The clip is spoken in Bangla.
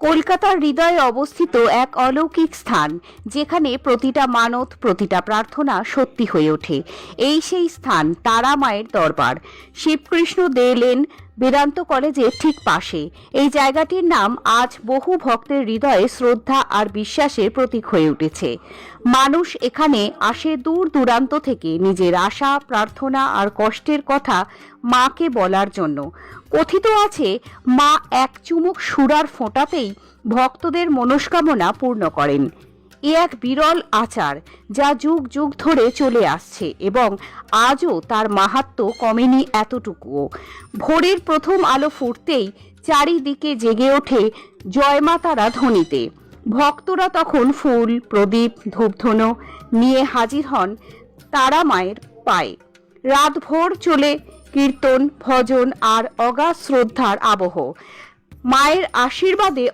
কলকাতার হৃদয়ে অবস্থিত এক অলৌকিক স্থান, যেখানে প্রতিটা মানত, প্রতিটা প্রার্থনা সত্যি হয়ে ওঠে। এই সেই স্থান, তারা মায়ের দরবার। শিবকৃষ্ণ দে লেন বেদান্ত কলেজের ঠিক পাশে। এই জায়গাটির নাম আজ বহু ভক্তের হৃদয়ে শ্রদ্ধা আর বিশ্বাসের প্রতীক হয়ে উঠেছে। মানুষ এখানে আসে দূর দূরান্ত থেকে নিজের আশা, প্রার্থনা আর কষ্টের কথা মাকে বলার জন্য। কথিত আছে, মা এক চুমুক সুরার ফোঁটাতেই ভক্তদের মনস্কামনা পূর্ণ করেন। এ এক বিরল আচার, যা যুগ যুগ ধরে চলে আসছে এবং আজও তার মাহাত্ম্য কমেনি এতটুকুও। ভোরের প্রথম আলো ফুটতেই চারিদিকে জেগে ওঠে জয় মা তারা ধ্বনিতে। ভক্তরা তখন ফুল, প্রদীপ, ধূপধুনো নিয়ে হাজির হন তারা মায়ের পায়ে। রাতভর চলে কীর্তন, ভজন আর অগাধ শ্রদ্ধার আবহ। মায়ের আশীর্বাদে